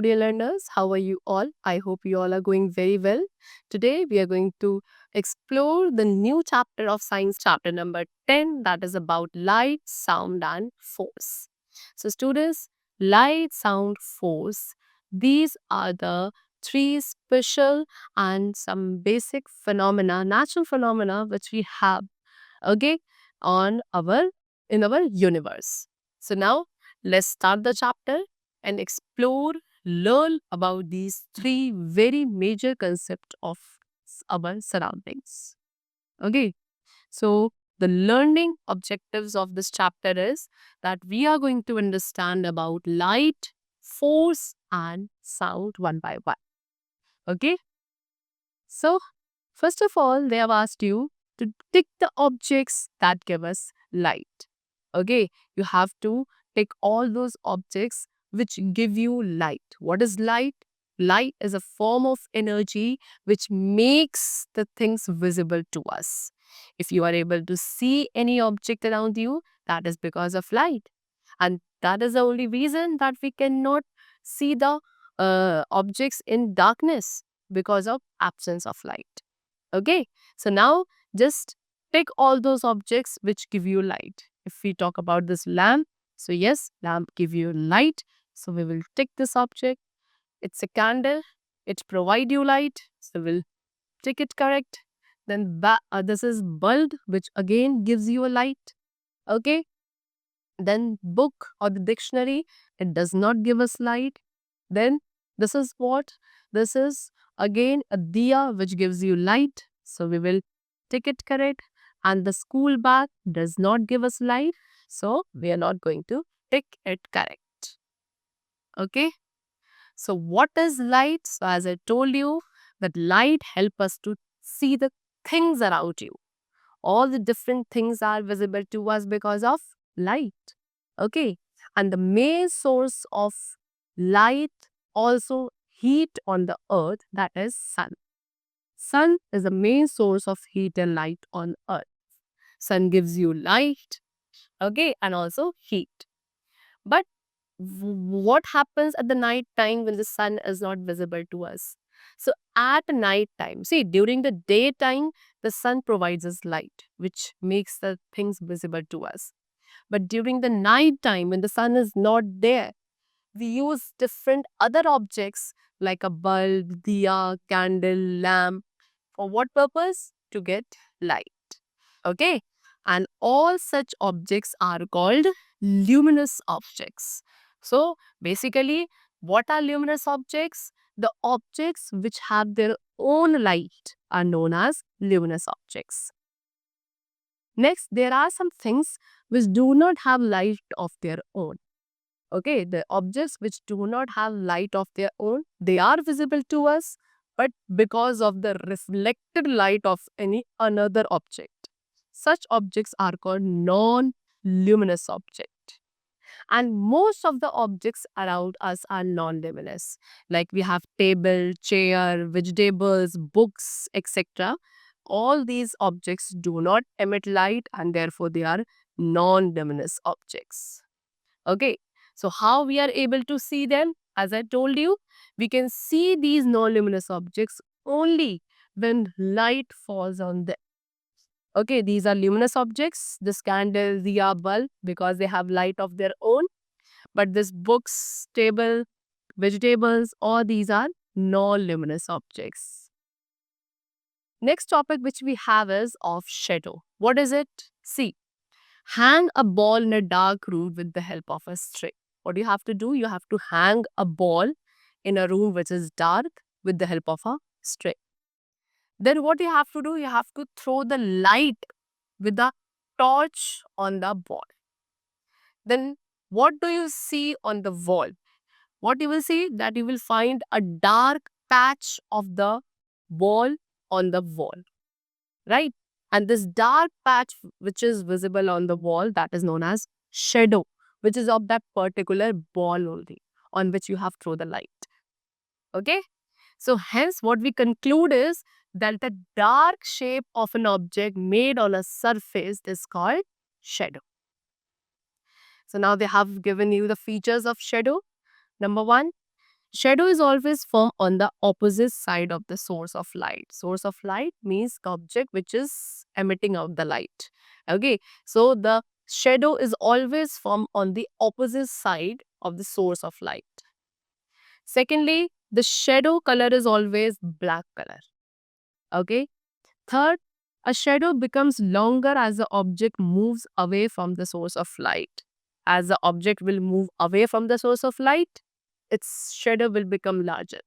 dear learners. How are you all? I hope you all are going very well. Today, we are going to explore the new chapter of science, chapter number 10, that is about light, sound, and force. So, students, light, sound, force, these are the three special and some basic phenomena, natural phenomena, which we have, okay, on our in our universe. So now let's start the chapter and explore, learn about these three very major concepts of our surroundings. Okay, so the learning objectives of this chapter is that we are going to understand about light, force, and sound one by one. Okay, so first of all, they have asked you to tick the objects that give us light. Okay, you have to take all those objects which give you light. What is light? Light is a form of energy which makes the things visible to us. If you are able to see any object around you, that is because of light. And that is the only reason that we cannot see the objects in darkness, because of absence of light. Okay, so now just take all those objects which give you light. If we talk about this lamp, so yes, lamp give you light. So we will take this object. It's a candle. It provide you light. So we'll take it correct. Then this is bulb, which again gives you a light. Okay. Then book or the dictionary, it does not give us light. Then this is what? This is again a diya which gives you light. So we will take it correct. And the school bag does not give us light. So we are not going to take it correct. Okay. So what is light? So as I told you, that light help us to see the things around you. All the different things are visible to us because of light. Okay. And the main source of light, also heat on the earth, that is sun. Sun is the main source of heat and light on earth. Sun gives you light, okay, and also heat. But what happens at the night time when the sun is not visible to us? So at night time, see, during the daytime, the sun provides us light, which makes the things visible to us. But during the night time, when the sun is not there, we use different other objects like a bulb, diya, candle, lamp. For what purpose? To get light. Okay. And all such objects are called luminous objects. So basically, what are luminous objects? The objects which have their own light are known as luminous objects. Next, there are some things which do not have light of their own. Okay, the objects which do not have light of their own, they are visible to us, but because of the reflected light of any another object. Such objects are called non-luminous objects. And most of the objects around us are non-luminous. Like we have table, chair, vegetables, books, etc. All these objects do not emit light and therefore they are non-luminous objects. Okay, so how we are able to see them? As I told you, we can see these non-luminous objects only when light falls on them. Okay, these are luminous objects. This candle, diya, bulb, because they have light of their own. But this books, table, vegetables, all these are non-luminous objects. Next topic which we have is of shadow. What is it? See, hang a ball in a dark room with the help of a string. What do you have to do? You have to hang a ball in a room which is dark with the help of a string. Then what you have to do? You have to throw the light with a torch on the ball. Then what do you see on the wall? What you will see? That you will find a dark patch of the ball on the wall, right? And this dark patch which is visible on the wall, that is known as shadow, which is of that particular ball only on which you have thrown the light. Okay? So hence what we conclude is that the dark shape of an object made on a surface is called shadow. So now they have given you the features of shadow. Number one, Shadow is always formed on the opposite side of the source of light. Source of light means the object which is emitting out the light. Okay, so the shadow is always formed on the opposite side of the source of light. Secondly, the shadow color is always black color. Okay. Third, a shadow becomes longer as the object moves away from the source of light. As the object will move away from the source of light, its shadow will become larger.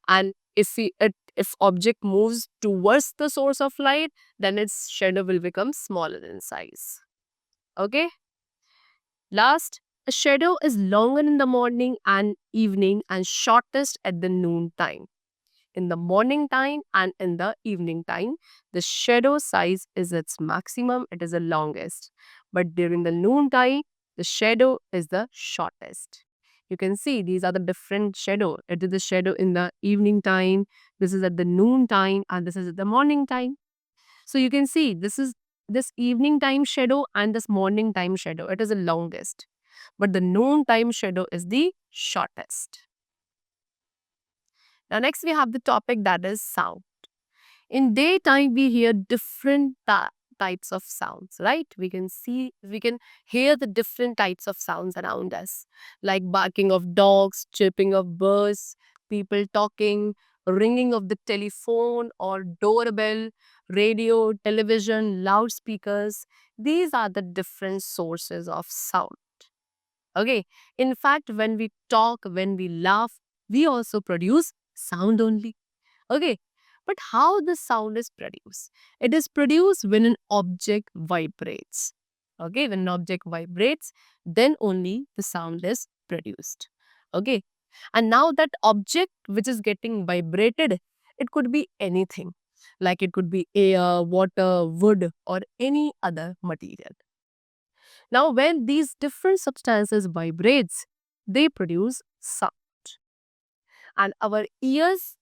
And if object moves towards the source of light, then its shadow will become smaller in size. Okay. Last, a shadow is longer in the morning and evening and shortest at the noon time. In the morning time and in the evening time, the shadow size is its maximum, it is the longest. But during the noon time, the shadow is the shortest. You can see these are the different shadow. It is the shadow in the evening time, this is at the noon time, and this is at the morning time. So you can see this evening time shadow and this morning time shadow. It is the longest. But the noon time shadow is the shortest. Now next we have the topic that is sound. In daytime we hear different types of sounds, right? We can hear the different types of sounds around us, like barking of dogs, chirping of birds, people talking, ringing of the telephone or doorbell, radio, television, loudspeakers. These are the different sources of sound. Okay, in fact, when we talk, when we laugh, we also produce sound only. Okay, but how the sound is produced? It is produced when an object vibrates. Okay, when an object vibrates, then only the sound is produced. Okay, and now that object which is getting vibrated, it could be anything. Like it could be air, water, wood, or any other material. Now, when these different substances vibrates, they produce sound, and our ears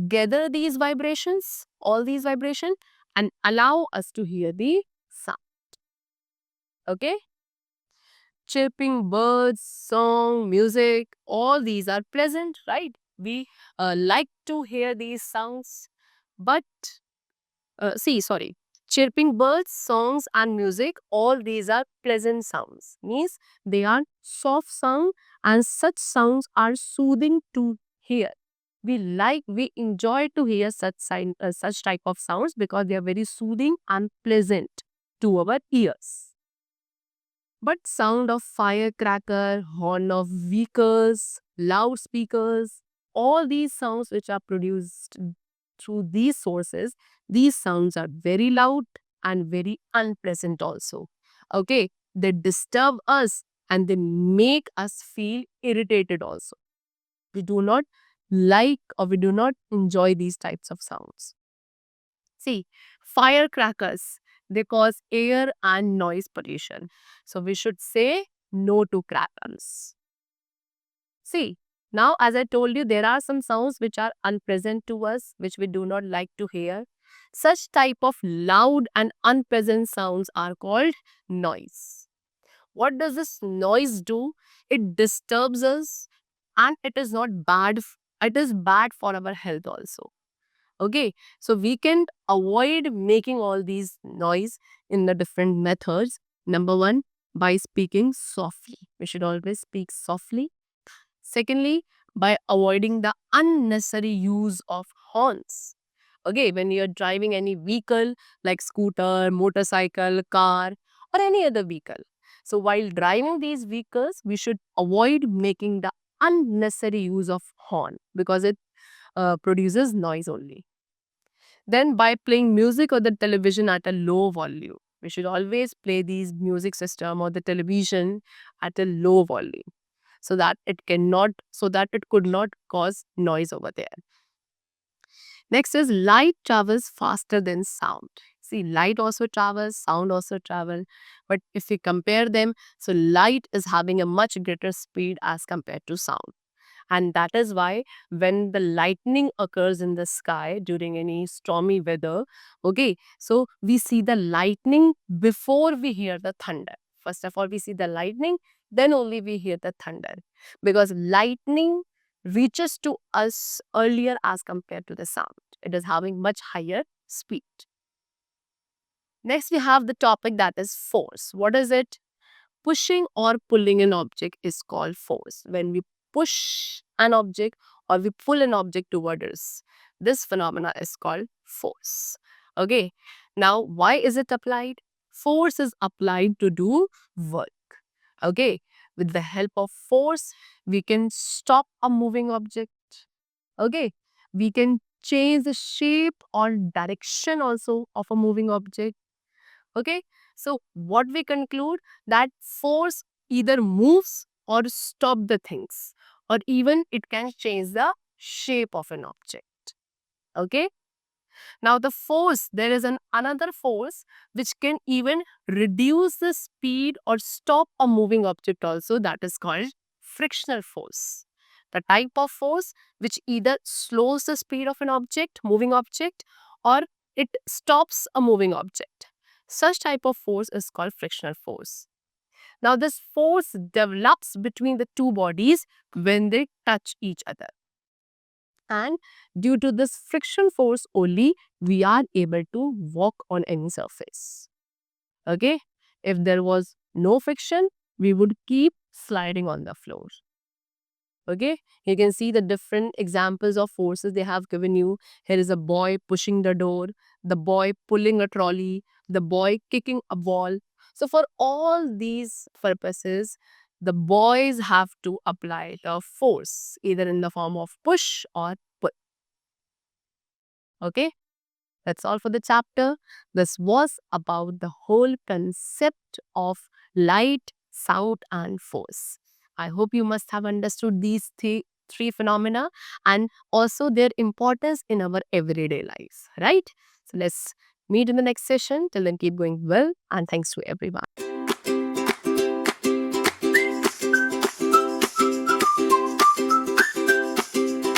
gather these vibrations, all these vibrations, and allow us to hear the sound. Okay, chirping birds, song, music, all these are pleasant, right? We like to hear these sounds. But sorry, chirping birds, songs, and music, all these are pleasant sounds. Means they are soft sound, and such sounds are soothing to hear. We enjoy to hear such type of sounds because they are very soothing and pleasant to our ears. But sound of firecracker, horn of vehicles, loudspeakers, all these sounds which are produced through these sources, these sounds are very loud and very unpleasant also. Okay, they disturb us and they make us feel irritated also. We do not like or we do not enjoy these types of sounds. See, firecrackers, they cause air and noise pollution. So we should say no to crackers. See, now as I told you, there are some sounds which are unpleasant to us, which we do not like to hear. Such type of loud and unpleasant sounds are called noise. What does this noise do? It disturbs us and it is not bad. It is bad for our health also. Okay, so we can avoid making all these noise in the different methods. Number one, by speaking softly. We should always speak softly. Secondly, by avoiding the unnecessary use of horns. Okay, when you're driving any vehicle like scooter, motorcycle, car, or any other vehicle. So while driving these vehicles, we should avoid making the unnecessary use of horn because it produces noise only. Then by playing music or the television at a low volume. We should always play these music system or the television at a low volume so that it could not cause noise over there. Next is light travels faster than sound. See, light also travels, sound also travel. But if we compare them, so light is having a much greater speed as compared to sound. And that is why when the lightning occurs in the sky during any stormy weather, okay, so we see the lightning before we hear the thunder. First of all, we see the lightning, then only we hear the thunder. Because lightning reaches to us earlier as compared to the sound. It is having much higher speed. Next, we have the topic that is force. What is it? Pushing or pulling an object is called force. When we push an object or we pull an object toward us, this phenomena is called force. Okay. Now, why is it applied? Force is applied to do work. Okay. With the help of force, we can stop a moving object. Okay. We can change the shape or direction also of a moving object. Okay. So what we conclude, that force either moves or stop the things, or even it can change the shape of an object. Okay. Now the force, there is another force which can even reduce the speed or stop a moving object also, that is called frictional force. The type of force which either slows the speed of an object, moving object, or it stops a moving object. Such type of force is called frictional force. Now this force develops between the two bodies when they touch each other. And due to this friction force only, we are able to walk on any surface. Okay. If there was no friction, we would keep sliding on the floor. Okay. You can see the different examples of forces they have given you. Here is a boy pushing the door, the boy pulling a trolley, the boy kicking a ball. So for all these purposes, the boys have to apply the force either in the form of push or pull. Okay. That's all for the chapter. This was about the whole concept of light, sound, and force. I hope you must have understood these three phenomena and also their importance in our everyday lives, right? So let's meet in the next session. Till then, keep going well, and thanks to everyone.